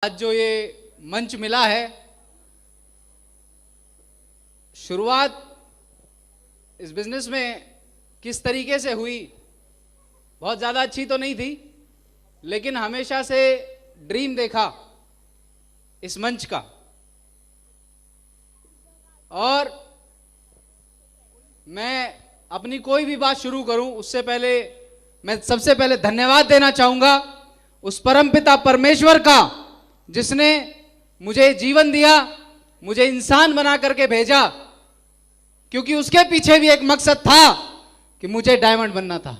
आज जो ये मंच मिला है, शुरुआत इस बिजनेस में किस तरीके से हुई, बहुत ज़्यादा अच्छी तो नहीं थी, लेकिन हमेशा से ड्रीम देखा इस मंच का। और मैं अपनी कोई भी बात शुरू करूं उससे पहले मैं सबसे पहले धन्यवाद देना चाहूंगा उस परमपिता परमेश्वर का, जिसने मुझे जीवन दिया, मुझे इंसान बना करके भेजा, क्योंकि उसके पीछे भी एक मकसद था कि मुझे डायमंड बनना था।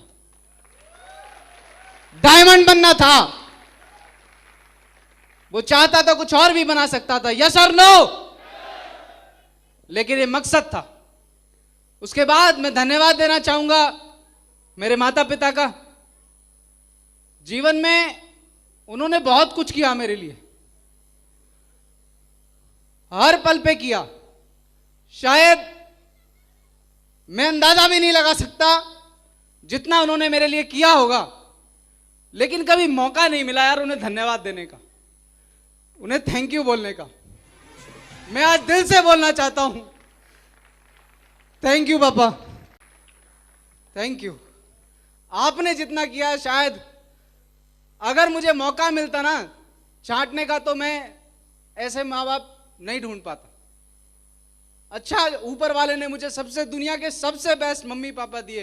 डायमंड बनना था। वो चाहता तो कुछ और भी बना सकता था, यस और नो, लेकिन ये मकसद था। उसके बाद मैं धन्यवाद देना चाहूंगा मेरे माता पिता का। जीवन में उन्होंने बहुत कुछ किया मेरे लिए, हर पल पे किया। शायद मैं अंदाजा भी नहीं लगा सकता जितना उन्होंने मेरे लिए किया होगा, लेकिन कभी मौका नहीं मिला यार उन्हें धन्यवाद देने का, उन्हें थैंक यू बोलने का। मैं आज दिल से बोलना चाहता हूं, थैंक यू पापा, थैंक यू। आपने जितना किया, शायद अगर मुझे मौका मिलता ना चाटने का, तो मैं ऐसे माँ बाप नहीं ढूंढ पाता। अच्छा, ऊपर वाले ने मुझे सबसे दुनिया के सबसे बेस्ट मम्मी पापा दिए।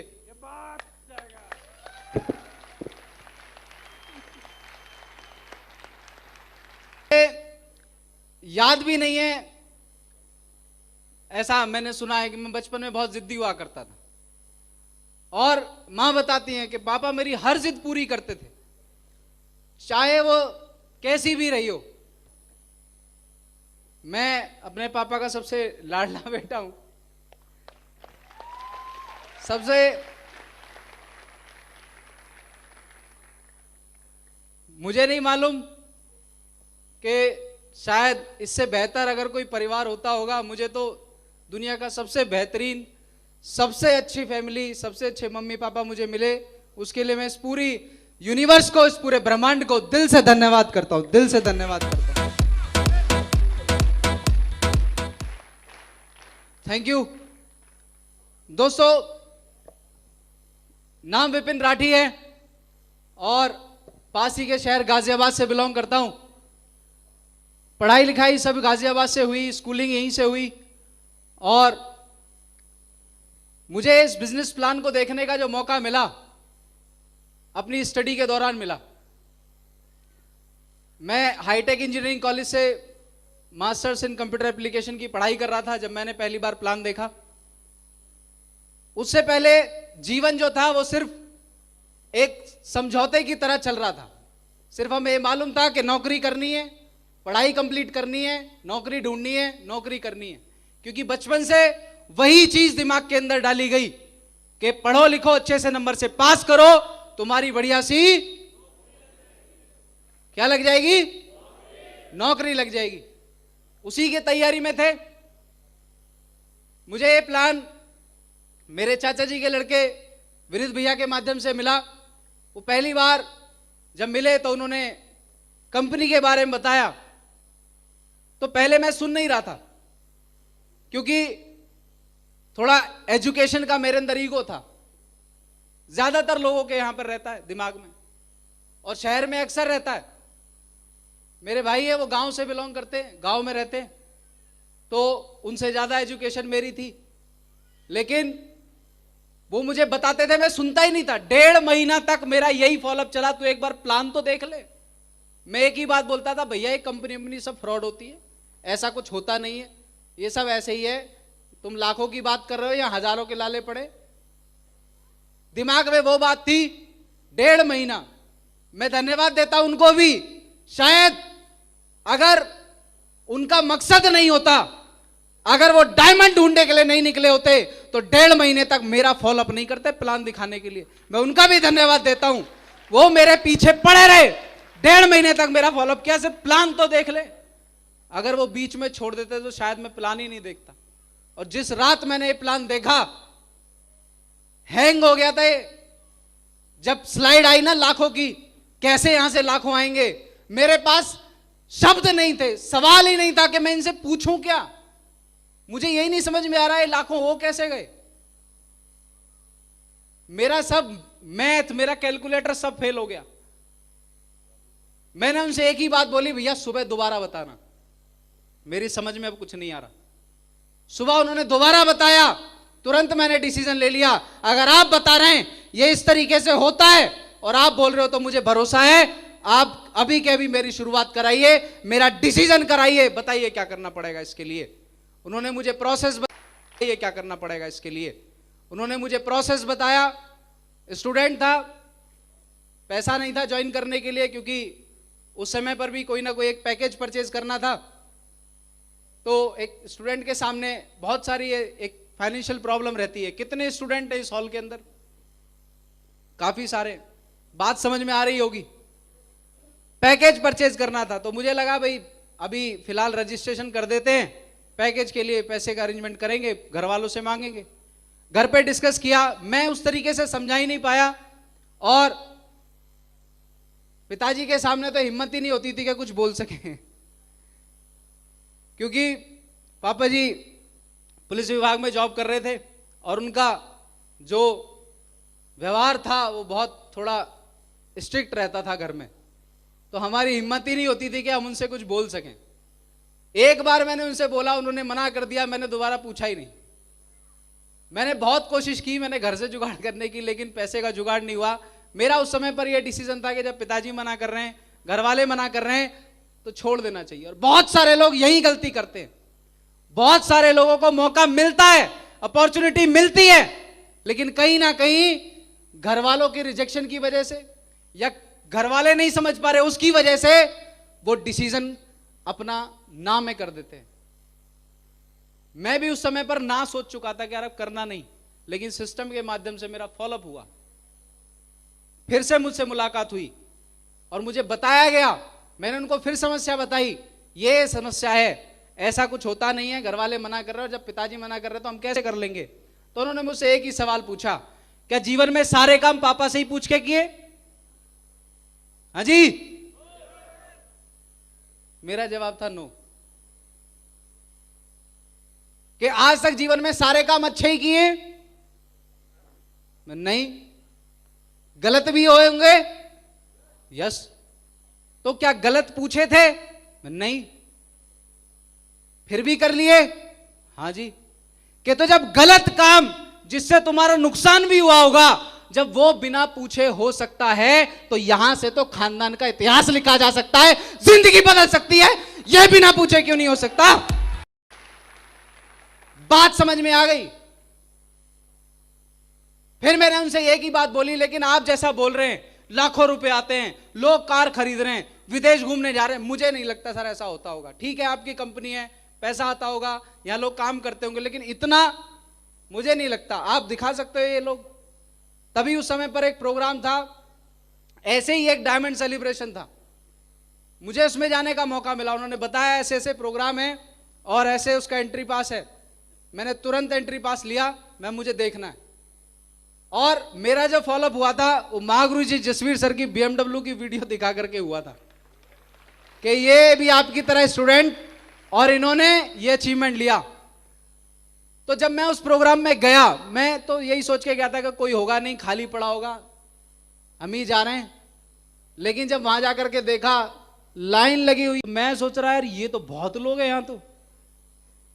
याद भी नहीं है, ऐसा मैंने सुना है कि मैं बचपन में बहुत जिद्दी हुआ करता था, और मां बताती हैं कि पापा मेरी हर जिद पूरी करते थे, चाहे वो कैसी भी रही हो। मैं अपने पापा का सबसे लाडला बेटा हूं। सबसे मुझे नहीं मालूम कि शायद इससे बेहतर अगर कोई परिवार होता होगा। मुझे तो दुनिया का सबसे बेहतरीन, सबसे अच्छी फैमिली, सबसे अच्छे मम्मी पापा मुझे मिले। उसके लिए मैं इस पूरी यूनिवर्स को, इस पूरे ब्रह्मांड को दिल से धन्यवाद करता हूं, दिल से धन्यवाद करता हूं। Thank you. दोस्तों, नाम विपिन राठी है और पास ही के शहर गाजियाबाद से बिलोंग करता हूं। पढ़ाई लिखाई सब गाजियाबाद से हुई, स्कूलिंग यहीं से हुई, और मुझे इस बिजनेस प्लान को देखने का जो मौका मिला अपनी स्टडी के दौरान मिला। मैं हाईटेक इंजीनियरिंग कॉलेज से मास्टर्स इन कंप्यूटर एप्लीकेशन की पढ़ाई कर रहा था जब मैंने पहली बार प्लान देखा। उससे पहले जीवन जो था वो सिर्फ एक समझौते की तरह चल रहा था। सिर्फ हमें ये मालूम था कि नौकरी करनी है, पढ़ाई कंप्लीट करनी है, नौकरी ढूंढनी है, नौकरी करनी है, क्योंकि बचपन से वही चीज दिमाग के अंदर डाली गई कि पढ़ो लिखो, अच्छे से नंबर से पास करो, तुम्हारी बढ़िया सी क्या लग जाएगी, नौकरी लग जाएगी। उसी की तैयारी में थे। मुझे ये प्लान मेरे चाचा जी के लड़के विनीत भैया के माध्यम से मिला। वो पहली बार जब मिले तो उन्होंने कंपनी के बारे में बताया, तो पहले मैं सुन नहीं रहा था, क्योंकि थोड़ा एजुकेशन का मेरे अंदर ईगो था। ज्यादातर लोगों के यहां पर रहता है दिमाग में, और शहर में अक्सर रहता है। मेरे भाई है, वो गांव से बिलोंग करते हैं, गांव में रहते हैं, तो उनसे ज्यादा एजुकेशन मेरी थी, लेकिन वो मुझे बताते थे, मैं सुनता ही नहीं था। 1.5 महीना तक मेरा यही फॉलोअप चला, तू एक बार प्लान तो देख ले। मैं एक ही बात बोलता था, भैया ये कंपनी सब फ्रॉड होती है, ऐसा कुछ होता नहीं है, ये सब ऐसे ही है, तुम लाखों की बात कर रहे हो या हजारों के लाले पड़े। दिमाग में वो बात थी। 1.5 महीना मैं धन्यवाद देता उनको भी, शायद अगर उनका मकसद नहीं होता, अगर वो डायमंड ढूंढने के लिए नहीं निकले होते, तो 1.5 महीने तक मेरा फॉलोअप नहीं करते प्लान दिखाने के लिए। मैं उनका भी धन्यवाद देता हूं, वो मेरे पीछे पड़े रहे, 1.5 महीने तक मेरा फॉलोअप किया, सिर्फ प्लान तो देख ले। अगर वो बीच में छोड़ देते तो शायद मैं प्लान ही नहीं देखता। और जिस रात मैंने ये प्लान देखा, हैंग हो गया था ये। जब स्लाइड आई ना लाखों की, कैसे यहां से लाखों आएंगे, मेरे पास शब्द नहीं थे, सवाल ही नहीं था कि मैं इनसे पूछूं क्या। मुझे यही नहीं समझ में आ रहा है लाखों वो कैसे गए। मेरा सब मैथ, मेरा कैलकुलेटर सब फेल हो गया। मैंने उनसे एक ही बात बोली, भैया सुबह दोबारा बताना, मेरी समझ में अब कुछ नहीं आ रहा। सुबह उन्होंने दोबारा बताया, तुरंत मैंने डिसीजन ले लिया, अगर आप बता रहे हैं ये इस तरीके से होता है और आप बोल रहे हो तो मुझे भरोसा है, आप अभी के अभी मेरी शुरुआत कराइए, मेरा डिसीजन कराइए, बताइए क्या करना पड़ेगा इसके लिए। उन्होंने मुझे प्रोसेस बताइए क्या करना पड़ेगा इसके लिए। उन्होंने मुझे प्रोसेस बताया। स्टूडेंट था, पैसा नहीं था ज्वाइन करने के लिए, क्योंकि उस समय पर भी कोई ना कोई एक पैकेज परचेज करना था। तो एक स्टूडेंट के सामने बहुत सारी एक फाइनेंशियल प्रॉब्लम रहती है। कितने स्टूडेंट हैं इस हॉल के अंदर? काफी सारे। बात समझ में आ रही होगी। पैकेज परचेज करना था, तो मुझे लगा भाई अभी फिलहाल रजिस्ट्रेशन कर देते हैं, पैकेज के लिए पैसे का अरेंजमेंट करेंगे, घर वालों से मांगेंगे। घर पे डिस्कस किया, मैं उस तरीके से समझा ही नहीं पाया, और पिताजी के सामने तो हिम्मत ही नहीं होती थी कि कुछ बोल सके, क्योंकि पापा जी पुलिस विभाग में जॉब कर रहे थे और उनका जो व्यवहार था वो बहुत थोड़ा स्ट्रिक्ट रहता था घर में। तो हमारी हिम्मत ही नहीं होती थी कि हम उनसे कुछ बोल सकें। एक बार मैंने उनसे बोला, उन्होंने मना कर दिया, मैंने दोबारा पूछा ही नहीं। मैंने बहुत कोशिश की, मैंने घर से जुगाड़ करने की, लेकिन पैसे का जुगाड़ नहीं हुआ। मेरा उस समय पर यह डिसीजन था कि जब पिताजी मना कर रहे हैं, घर वाले मना कर रहे हैं, तो छोड़ देना चाहिए। और बहुत सारे लोग यही गलती करते हैं। बहुत सारे लोगों को मौका मिलता है, अपॉर्चुनिटी मिलती है, लेकिन कहीं ना कहीं घर वालों के रिजेक्शन की वजह से या घर वाले नहीं समझ पा रहे उसकी वजह से वो डिसीजन अपना ना में कर देते हैं। मैं भी उस समय पर ना सोच चुका था कि यार अब करना नहीं, लेकिन सिस्टम के माध्यम से मेरा फॉलोअप हुआ। फिर से मुझसे मुलाकात हुई और मुझे बताया गया, मैंने उनको फिर समस्या बताई, ये समस्या है, ऐसा कुछ होता नहीं है, घर वाले मना कर रहे हैं, जब पिताजी मना कर रहे हैं तो हम कैसे कर लेंगे। तो उन्होंने मुझसे एक ही सवाल पूछा, क्या जीवन में सारे काम पापा से ही पूछ के किए? हाँ जी। मेरा जवाब था नो। कि आज तक जीवन में सारे काम अच्छे ही किए? नहीं। गलत भी होंगे? यस। तो क्या गलत पूछे थे? नहीं। फिर भी कर लिए? हां जी। कि तो जब गलत काम जिससे तुम्हारा नुकसान भी हुआ होगा, जब वो बिना पूछे हो सकता है, तो यहां से तो खानदान का इतिहास लिखा जा सकता है, जिंदगी बदल सकती है, यह बिना पूछे क्यों नहीं हो सकता? बात समझ में आ गई। फिर मैंने उनसे एक ही बात बोली, लेकिन आप जैसा बोल रहे हैं, लाखों रुपए आते हैं, लोग कार खरीद रहे हैं, विदेश घूमने जा रहे हैं, मुझे नहीं लगता सर ऐसा होता होगा। ठीक है, आपकी कंपनी है, पैसा आता होगा, यहां लोग काम करते होंगे, लेकिन इतना मुझे नहीं लगता। आप दिखा सकते हो ये लोग। तभी उस समय पर एक प्रोग्राम था, ऐसे ही एक डायमंड सेलिब्रेशन था, मुझे उसमें जाने का मौका मिला। उन्होंने बताया ऐसे ऐसे प्रोग्राम है और ऐसे उसका एंट्री पास है। मैंने तुरंत एंट्री पास लिया, मुझे देखना है। और मेरा जो फॉलोअप हुआ था, वो महागुरु जी जसवीर सर की BMW की वीडियो दिखा करके हुआ था कि ये भी आपकी तरह स्टूडेंट और इन्होंने ये अचीवमेंट लिया। तो जब मैं उस प्रोग्राम में गया, मैं तो यही सोच के गया था कि कोई होगा नहीं, खाली पड़ा होगा, हम ही जा रहे हैं। लेकिन जब वहां जाकर के देखा लाइन लगी हुई, मैं सोच रहा यार ये तो बहुत लोग हैं यहां, तो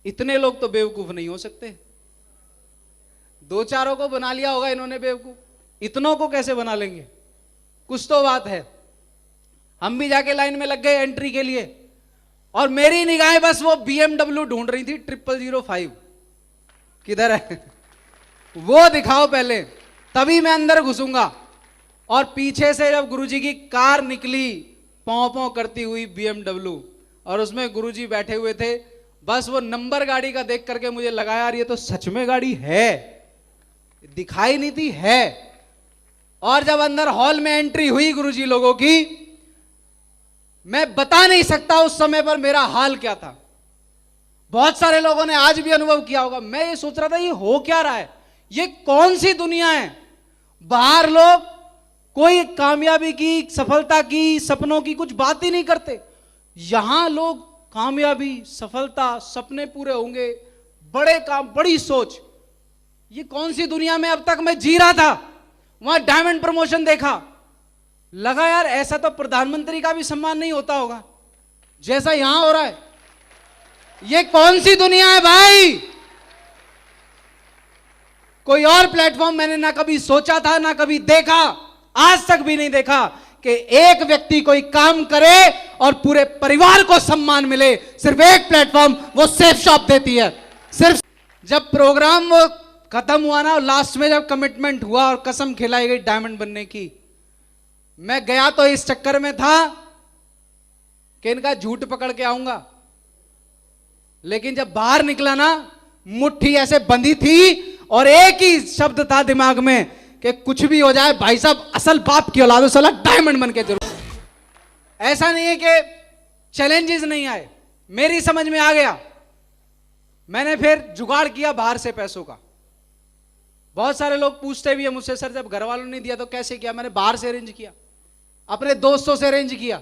इतने लोग तो बेवकूफ नहीं हो सकते। दो चारों को बना लिया होगा इन्होंने बेवकूफ, इतनों को कैसे बना लेंगे? कुछ तो बात है। हम भी जाके लाइन में लग गए एंट्री के लिए, और मेरी निगाहें बस वो BMW ढूंढ रही थी 0005, किधर है वो दिखाओ पहले, तभी मैं अंदर घुसूंगा। और पीछे से जब गुरुजी की कार निकली पौ पौ करती हुई BMW, और उसमें गुरुजी बैठे हुए थे, बस वो नंबर गाड़ी का देख करके मुझे लगा यार ये तो सच में गाड़ी है, दिखाई नहीं थी, है। और जब अंदर हॉल में एंट्री हुई गुरुजी लोगों की, मैं बता नहीं सकता उस समय पर मेरा हाल क्या था। बहुत सारे लोगों ने आज भी अनुभव किया होगा। मैं ये सोच रहा था ये हो क्या रहा है, ये कौन सी दुनिया है। बाहर लोग कोई कामयाबी की, सफलता की, सपनों की कुछ बात ही नहीं करते, यहां लोग कामयाबी, सफलता, सपने पूरे होंगे, बड़े काम, बड़ी सोच, ये कौन सी दुनिया में अब तक मैं जी रहा था। वहां डायमंड प्रमोशन देखा, लगा यार ऐसा तो प्रधानमंत्री का भी सम्मान नहीं होता होगा जैसा यहां हो रहा है। ये कौन सी दुनिया है भाई। कोई और प्लेटफॉर्म मैंने ना कभी सोचा था, ना कभी देखा, आज तक भी नहीं देखा कि एक व्यक्ति कोई काम करे और पूरे परिवार को सम्मान मिले। सिर्फ एक प्लेटफॉर्म, वो सेफ शॉप देती है। सिर्फ जब प्रोग्राम वो खत्म हुआ ना, लास्ट में जब कमिटमेंट हुआ और कसम खिलाई गई डायमंड बनने की, मैं गया तो इस चक्कर में था कि इनका झूठ पकड़ के आऊंगा, लेकिन जब बाहर निकला ना, मुट्ठी ऐसे बंधी थी और एक ही शब्द था दिमाग में कि कुछ भी हो जाए भाई साहब, असल बाप की औलाद हो, साला डायमंड बन के जरूर। ऐसा नहीं है कि चैलेंजेस नहीं आए, मेरी समझ में आ गया। मैंने फिर जुगाड़ किया बाहर से पैसों का। बहुत सारे लोग पूछते भी है मुझसे, सर जब घर वालों ने दिया तो कैसे किया। मैंने बाहर से अरेंज किया, अपने दोस्तों से अरेंज किया,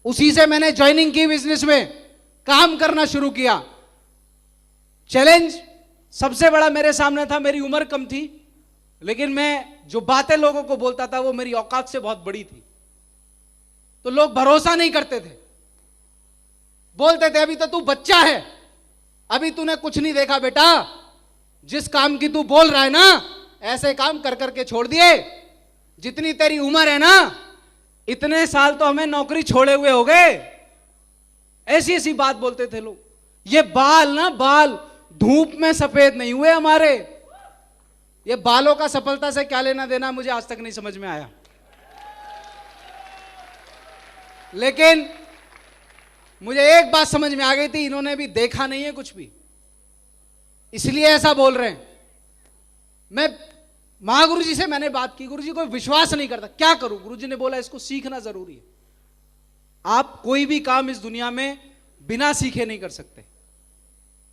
उसी से मैंने ज्वाइनिंग की, बिजनेस में काम करना शुरू किया। चैलेंज सबसे बड़ा मेरे सामने था, मेरी उम्र कम थी, लेकिन मैं जो बातें लोगों को बोलता था वो मेरी औकात से बहुत बड़ी थी। तो लोग भरोसा नहीं करते थे, बोलते थे अभी तो तू बच्चा है, अभी तूने कुछ नहीं देखा बेटा, जिस काम की तू बोल रहा है ना, ऐसे काम कर करके छोड़ दिए, जितनी तेरी उम्र है ना, इतने साल तो हमें नौकरी छोड़े हुए हो गए। ऐसी ऐसी बात बोलते थे लोग। ये बाल ना, बाल धूप में सफेद नहीं हुए हमारे। ये बालों का सफलता से क्या लेना देना, मुझे आज तक नहीं समझ में आया। लेकिन मुझे एक बात समझ में आ गई थी, इन्होंने भी देखा नहीं है कुछ भी, इसलिए ऐसा बोल रहे हैं। मैं महागुरु जी से मैंने बात की, गुरु जी कोई विश्वास नहीं करता, क्या करूं। गुरु जी ने बोला इसको सीखना जरूरी है। आप कोई भी काम इस दुनिया में बिना सीखे नहीं कर सकते।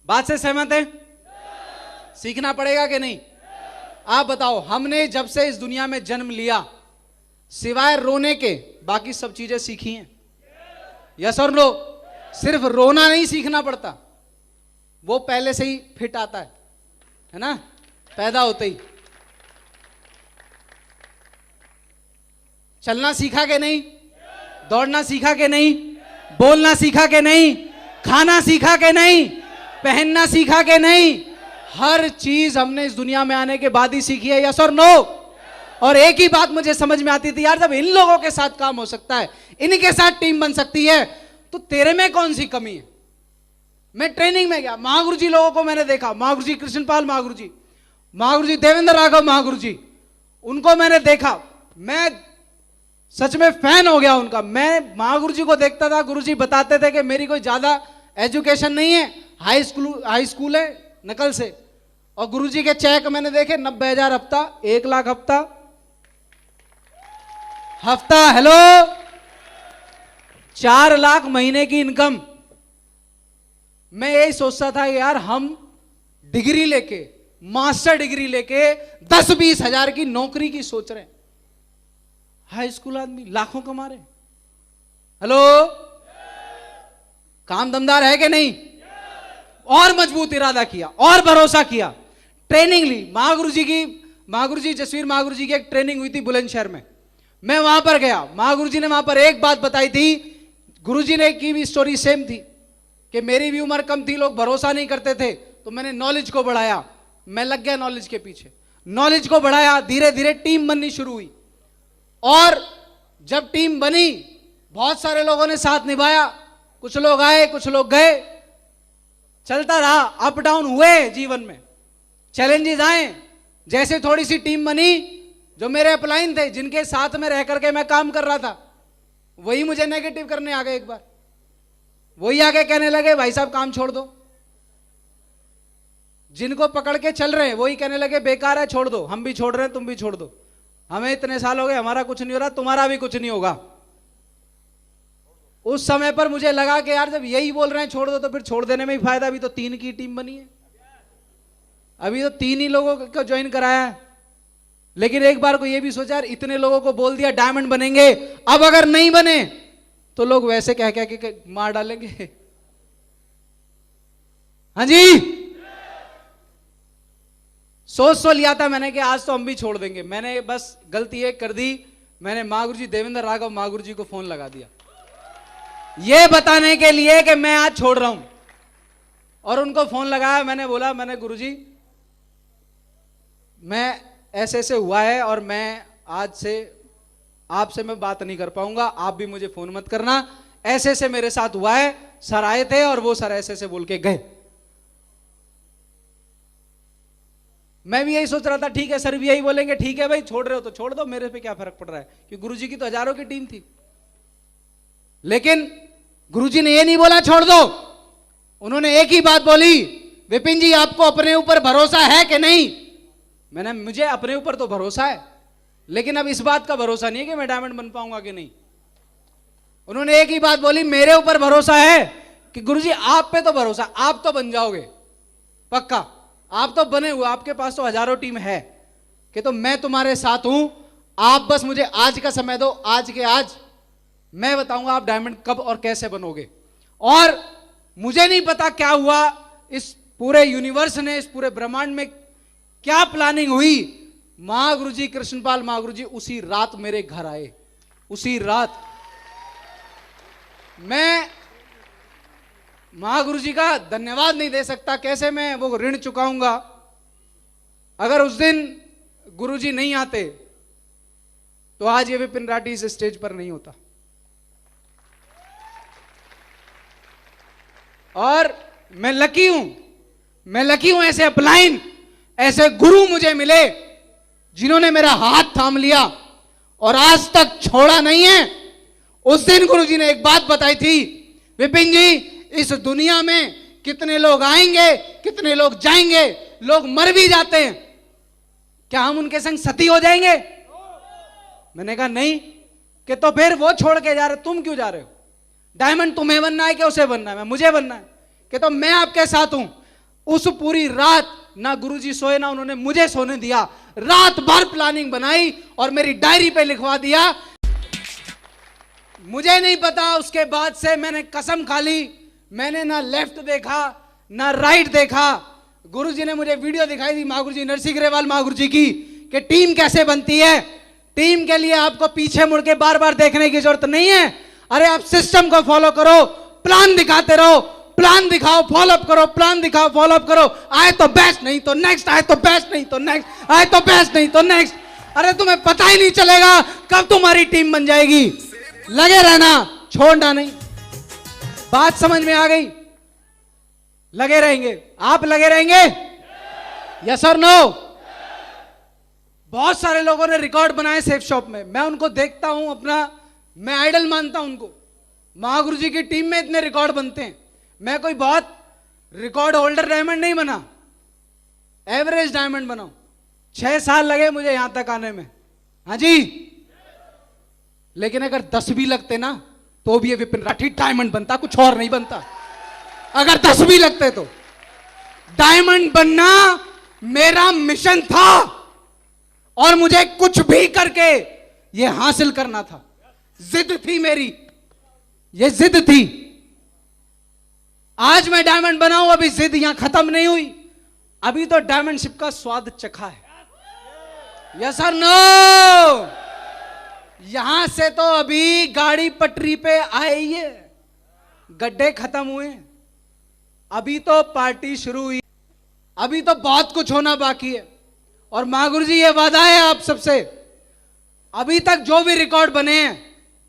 बात से सहमत है? सीखना पड़ेगा कि नहीं? आप बताओ, हमने जब से इस दुनिया में जन्म लिया, सिवाय रोने के बाकी सब चीजें सीखी हैं। यस और नो? सिर्फ रोना नहीं सीखना पड़ता, वो पहले से ही फिट आता है ना, पैदा होते ही। चलना सीखा के नहीं? दौड़ना सीखा के नहीं? बोलना सीखा के नहीं? खाना सीखा के नहीं? पहनना सीखा के नहीं? हर चीज हमने इस दुनिया में आने के बाद ही सीखी है। यस और नो? और एक ही बात मुझे समझ में आती थी, यार जब इन लोगों के साथ काम हो सकता है, इनके साथ टीम बन सकती है, तो तेरे में कौन सी कमी है। मैं ट्रेनिंग में गया, महागुरु जी लोगों को मैंने देखा, महागुरु जी कृष्णपाल महागुरु जी देवेंद्र राघव महागुरु जी, उनको मैंने देखा, मैं सच में फैन हो गया उनका। मैं महागुरु जी को देखता था, गुरु जी बताते थे कि मेरी कोई ज्यादा एजुकेशन नहीं है, हाई स्कूल है नकल से, और गुरु जी के चेक मैंने देखे 90,000 हफ्ता, 1 लाख हफ्ता, हेलो 4 लाख महीने की इनकम। मैं यही सोचता था यार, हम डिग्री लेके, मास्टर डिग्री लेके 10-20 हजार की नौकरी की सोच रहे हैं। हाई स्कूल आदमी लाखों कमा रहे। हेलो, काम दमदार है कि नहीं? और मजबूत इरादा किया और भरोसा किया, ट्रेनिंग ली। महागुरु जी जसवीर महागुरु जी की एक ट्रेनिंग हुई थी बुलंदशहर में, मैं वहां पर गया। महागुरु जी ने वहां पर एक बात बताई थी, गुरु जी ने की भी स्टोरी सेम थी कि मेरी भी उम्र कम थी, लोग भरोसा नहीं करते थे, तो मैंने नॉलेज को बढ़ाया, मैं लग गया नॉलेज के पीछे, नॉलेज को बढ़ाया, धीरे धीरे टीम बननी शुरू हुई। और जब टीम बनी, बहुत सारे लोगों ने साथ निभाया, कुछ लोग आए कुछ लोग गए, चलता रहा, अप डाउन हुए जीवन में, चैलेंजेस आए। जैसे थोड़ी सी टीम बनी, जो मेरे अपलाइन थे, जिनके साथ में रह करके मैं काम कर रहा था, वही मुझे नेगेटिव करने आ गए। एक बार वही आके कहने लगे भाई साहब काम छोड़ दो। जिनको पकड़ के चल रहे हैं वही कहने लगे बेकार है, छोड़ दो, हम भी छोड़ रहे हैं, तुम भी छोड़ दो, हमें इतने साल हो गए, हमारा कुछ नहीं हो रहा, तुम्हारा भी कुछ नहीं होगा। उस समय पर मुझे लगा कि यार जब यही बोल रहे हैं छोड़ दो, तो फिर छोड़ देने में ही फायदा। अभी तो 3 की टीम बनी है, अभी तो 3 ही लोगों को ज्वाइन कराया है। लेकिन एक बार को ये भी सोचा, यार इतने लोगों को बोल दिया डायमंड बनेंगे, अब अगर नहीं बने तो लोग वैसे कह कह के मार डालेंगे। हाँ जी, सोच लिया था मैंने कि आज तो हम भी छोड़ देंगे। मैंने बस गलती एक कर दी, मैंने महागुरु जी देवेंद्र राघव महागुरु जी को फोन लगा दिया ये बताने के लिए कि मैं आज छोड़ रहा हूं। और उनको फोन लगाया, मैंने बोला, मैंने गुरुजी मैं ऐसे ऐसे हुआ है और मैं आज से आपसे मैं बात नहीं कर पाऊंगा, आप भी मुझे फोन मत करना, ऐसे ऐसे मेरे साथ हुआ है। सर आए थे और वो सर ऐसे ऐसे बोल के गए। मैं भी यही सोच रहा था, ठीक है सर भी यही बोलेंगे, ठीक है भाई छोड़ रहे हो तो छोड़ दो, मेरे पे क्या फर्क पड़ रहा है, क्योंकि गुरुजी की तो हजारों की टीम थी। लेकिन गुरुजी ने ये नहीं बोला छोड़ दो, उन्होंने एक ही बात बोली, विपिन जी आपको अपने ऊपर भरोसा है कि नहीं। मैंने, मुझे अपने ऊपर तो भरोसा है, लेकिन अब इस बात का भरोसा नहीं है कि मैं डायमंड बन पाऊंगा कि नहीं। उन्होंने एक ही बात बोली, मेरे ऊपर भरोसा है कि गुरुजी आप पे तो भरोसा, आप तो बन जाओगे पक्का, आप तो बने हुए, आपके पास तो हजारों टीम है कि तो मैं तुम्हारे साथ हूं, आप बस मुझे आज का समय दो, आज के आज मैं बताऊंगा आप डायमंड कब और कैसे बनोगे। और मुझे नहीं पता क्या हुआ, इस पूरे यूनिवर्स ने, इस पूरे ब्रह्मांड में क्या प्लानिंग हुई, महागुरु जी कृष्णपाल महागुरु जी उसी रात मेरे घर आए। उसी रात मैं महागुरु जी का धन्यवाद नहीं दे सकता, कैसे मैं वो ऋण चुकाऊंगा। अगर उस दिन गुरु जी नहीं आते तो आज ये विपिन राठी इस स्टेज पर नहीं होता। और मैं लकी हूं ऐसे अपलाइन, ऐसे गुरु मुझे मिले जिन्होंने मेरा हाथ थाम लिया और आज तक छोड़ा नहीं है। उस दिन गुरुजी ने एक बात बताई थी, विपिन जी इस दुनिया में कितने लोग आएंगे, कितने लोग जाएंगे, लोग मर भी जाते हैं, क्या हम उनके संग सती हो जाएंगे। मैंने कहा नहीं, कि तो फिर वो छोड़ के जा रहे, तुम क्यों जा रहे हो, डायमंड तुम्हें बनना है कि उसे बनना है, मैं मुझे बनना है, कि तो मैं आपके साथ हूं। उस पूरी रात ना गुरुजी सोए, ना उन्होंने मुझे सोने दिया, रात भर प्लानिंग बनाई और मेरी डायरी पे लिखवा दिया। मुझे नहीं पता, उसके बाद से मैंने कसम खा ली, मैंने ना लेफ्ट देखा ना राइट देखा। गुरुजी ने मुझे वीडियो दिखाई दी महागुरुजी नरसिंह ग्रेवाल महागुरुजी की, कि टीम कैसे बनती है। टीम के लिए आपको पीछे मुड़ के बार बार देखने की जरूरत नहीं है, अरे आप सिस्टम को फॉलो करो, प्लान दिखाते रहो, प्लान दिखाओ फॉलोअप करो, प्लान दिखाओ फॉलोअप करो, आए तो बेस्ट नहीं तो नेक्स्ट, आए तो बेस्ट नहीं तो नेक्स्ट, आए तो बेस्ट नहीं तो नेक्स्ट। अरे तुम्हें पता ही नहीं चलेगा कब तुम्हारी टीम बन जाएगी। लगे रहना, छोड़ना नहीं। बात समझ में आ गई? लगे रहेंगे, आप लगे रहेंगे, यस और नो? बहुत सारे लोगों ने रिकॉर्ड बनाए सेफ शॉप में, मैं उनको देखता हूं, अपना मैं आइडल मानता हूं उनको। महागुरु जी की टीम में इतने रिकॉर्ड बनते हैं, मैं कोई बहुत रिकॉर्ड होल्डर डायमंड नहीं बना, एवरेज डायमंड बनाऊं। 6 साल लगे मुझे यहां तक आने में, हाँ जी। लेकिन अगर 10 भी लगते ना तो भी ये विपिन राठी डायमंड बनता, कुछ और नहीं बनता। अगर 10 भी लगते तो डायमंड बनना मेरा मिशन था और मुझे कुछ भी करके ये हासिल करना था। जिद थी मेरी, ये जिद थी। आज मैं डायमंड बनाऊं, अभी जिद यहां खत्म नहीं हुई, अभी तो डायमंडशिप का स्वाद चखा है, यस और नो? यहां से तो अभी गाड़ी पटरी पे आई है, गड्ढे खत्म हुए, अभी तो पार्टी शुरू हुई, अभी तो बहुत कुछ होना बाकी है। और महागुरु जी ये वादा है आप सबसे, अभी तक जो भी रिकॉर्ड बने हैं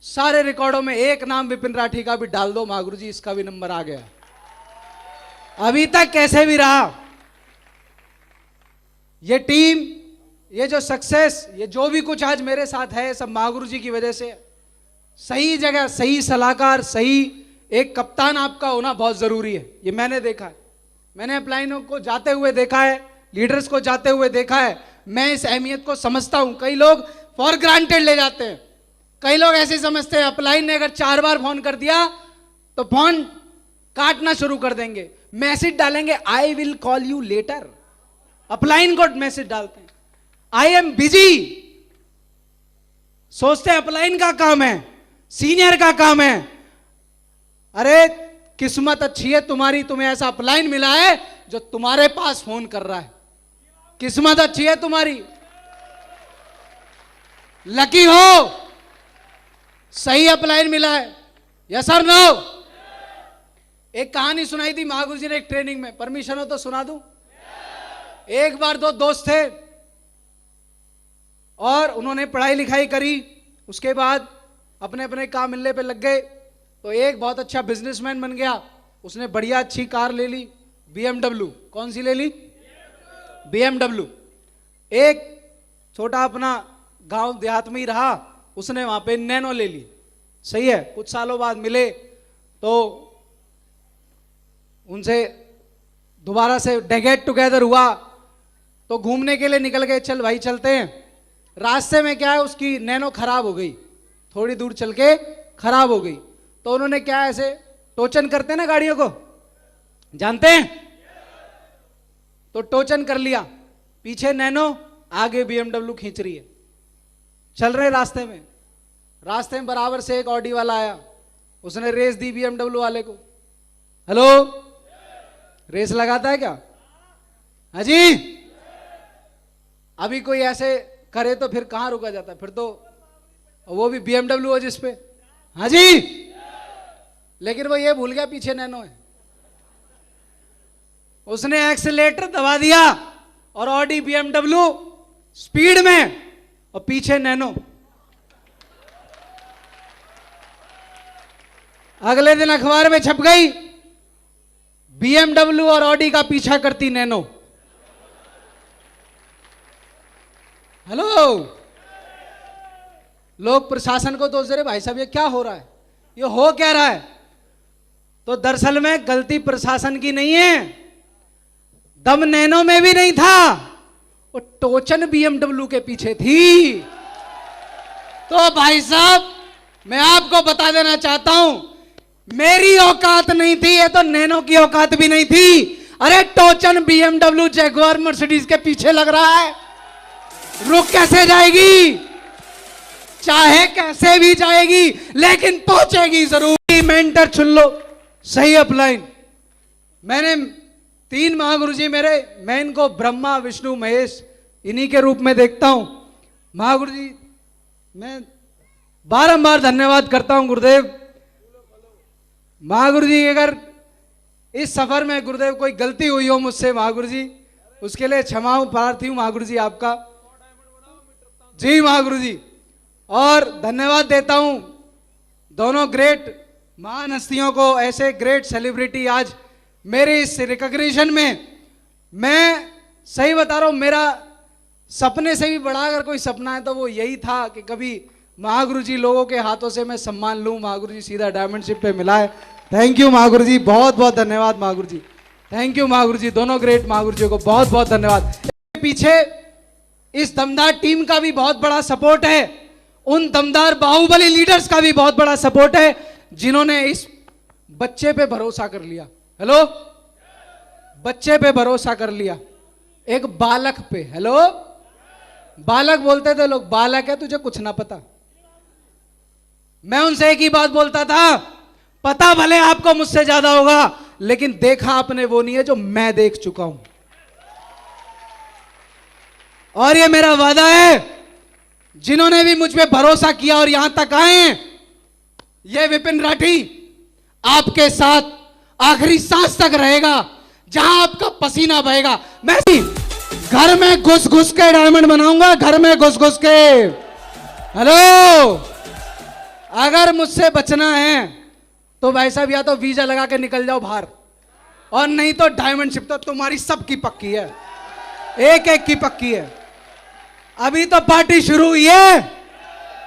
सारे रिकॉर्डों में एक नाम विपिन राठी का भी डाल दो, महागुरु जी इसका भी नंबर आ गया। अभी तक कैसे भी रहा ये टीम, ये जो सक्सेस, ये जो भी कुछ आज मेरे साथ है, सब महागुरु जी की वजह से। सही जगह, सही सलाहकार, सही एक कप्तान आपका होना बहुत जरूरी है, ये मैंने देखा है। मैंने अपलाइनों को जाते हुए देखा है, लीडर्स को जाते हुए देखा है, मैं इस अहमियत को समझता हूं। कई लोग फॉर ग्रांटेड ले जाते हैं, कई लोग ऐसे समझते हैं अपलाइन ने अगर 4 बार फोन कर दिया तो फोन काटना शुरू कर देंगे, मैसेज डालेंगे I will call you later, upline को मैसेज डालते हैं आई एम बिजी। सोचते हैं अपलाइन का काम है, सीनियर का काम है, अरे किस्मत अच्छी है तुम्हारी, तुम्हें ऐसा अपलाइन मिला है जो तुम्हारे पास फोन कर रहा है। किस्मत अच्छी है तुम्हारी, लकी हो, सही अपलाइन मिला है। यस और नो? एक कहानी सुनाई थी महागुरु जी ने एक ट्रेनिंग में, परमिशन हो तो सुना दूं। एक बार दो दोस्त थे और उन्होंने पढ़ाई लिखाई करी, उसके बाद अपने अपने काम मिलने पे लग गए। तो एक बहुत अच्छा बिजनेसमैन बन गया, उसने बढ़िया अच्छी कार ले ली, BMW। कौन सी ले ली? BMW। एक छोटा अपना गांव देहात में ही रहा, उसने वहां पे नैनो ले ली। सही है। कुछ सालों बाद मिले तो उनसे दोबारा से गेट टुगेदर हुआ, तो घूमने के लिए निकल गए, चल भाई चलते हैं। रास्ते में क्या है, उसकी नैनो खराब हो गई, थोड़ी दूर चल के खराब हो गई। तो उन्होंने क्या ऐसे टोचन करते हैं ना गाड़ियों को, जानते हैं? तो टोचन कर लिया, पीछे नैनो, आगे BMW खींच रही है। चल रहे रास्ते में बराबर से एक ऑडी वाला आया, उसने रेस दी BMW वाले को। हेलो, रेस लगाता है क्या? हाँ जी। अभी कोई ऐसे करे तो फिर कहां रुका जाता है, फिर तो वो भी BMW हो जिस पे। हाँ जी। लेकिन वो ये भूल गया पीछे नैनो है, उसने एक्सीलेटर दबा दिया और ऑडी BMW स्पीड में और पीछे नैनो। अगले दिन अखबार में छप गई, BMW और ऑडी का पीछा करती नैनो। हेलो, लोग प्रशासन को दोष दे रहे, भाई साहब ये क्या हो रहा है, ये हो क्या रहा है? तो दरअसल में गलती प्रशासन की नहीं है, दम नैनो में भी नहीं था, वो टोचन BMW के पीछे थी। तो भाई साहब मैं आपको बता देना चाहता हूं, मेरी औकात नहीं थी, ये तो नैनो की औकात भी नहीं थी। अरे टोचन BMW जैगुआर मर्सिडीज के पीछे लग रहा है, रुक कैसे जाएगी? चाहे कैसे भी जाएगी, लेकिन पहुंचेगी जरूर। मेंटर चुन लो, सही अपलाइन। मैंने 3 महागुरु जी मेरे, मैं इनको ब्रह्मा विष्णु महेश इन्हीं के रूप में देखता हूं। महागुरु जी मैं बारंबार धन्यवाद करता हूं गुरुदेव। महागुरु जी अगर इस सफर में गुरुदेव कोई गलती हुई हो मुझसे महागुरु जी, उसके लिए क्षमा प्रार्थी हूं महागुरु जी आपका। जी महागुरु जी, और धन्यवाद देता हूं दोनों ग्रेट महान हस्तियों को, ऐसे ग्रेट सेलिब्रिटी आज मेरे इस रिकॉग्निशन में। मैं सही बता रहा हूं, मेरा सपने से भी बड़ा अगर कोई सपना है तो वो यही था कि कभी महागुरु जी लोगों के हाथों से मैं सम्मान लूं। महागुरु जी सीधा डायमंडशिप पे मिला है। थैंक यू महागुरु जी, बहुत बहुत धन्यवाद महागुरु जी। थैंक यू महागुरु जी, दोनों ग्रेट महागुरु जी को बहुत बहुत धन्यवाद। पीछे इस दमदार टीम का भी बहुत बड़ा सपोर्ट है, उन दमदार बाहुबली लीडर्स का भी बहुत बड़ा सपोर्ट है जिन्होंने इस बच्चे पे भरोसा कर लिया। हेलो, बच्चे पे भरोसा कर लिया, एक बालक पे। हेलो, बालक बोलते थे लोग, बालक है तुझे कुछ ना पता। मैं उनसे एक ही बात बोलता था, पता भले आपको मुझसे ज्यादा होगा, लेकिन देखा आपने वो नहीं है जो मैं देख चुका हूं। और ये मेरा वादा है, जिन्होंने भी मुझ पे भरोसा किया और यहां तक आए, ये विपिन राठी आपके साथ आखिरी सांस तक रहेगा, जहां आपका पसीना बहेगा। मैं घर में घुस घुस के डायमंड बनाऊंगा, घर में घुस घुस के। हेलो, अगर मुझसे बचना है तो भाई साहब या तो वीजा लगा के निकल जाओ बाहर, और नहीं तो डायमंडशिप तो तुम्हारी सबकी पक्की है, एक एक की पक्की है। अभी तो पार्टी शुरू हुई है।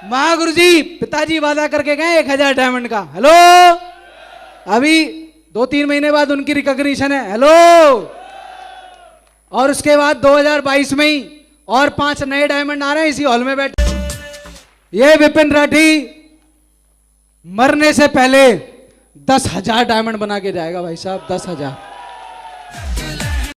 महागुरु जी पिताजी वादा करके गए 1000 डायमंड का। हेलो, अभी 2-3 महीने बाद उनकी रिकॉग्निशन है। हेलो, और उसके बाद 2022 में ही और 5 नए डायमंड आ रहे हैं इसी हॉल में बैठे। ये विपिन राठी मरने से पहले 10,000 डायमंड बना के जाएगा भाई साहब, 10,000।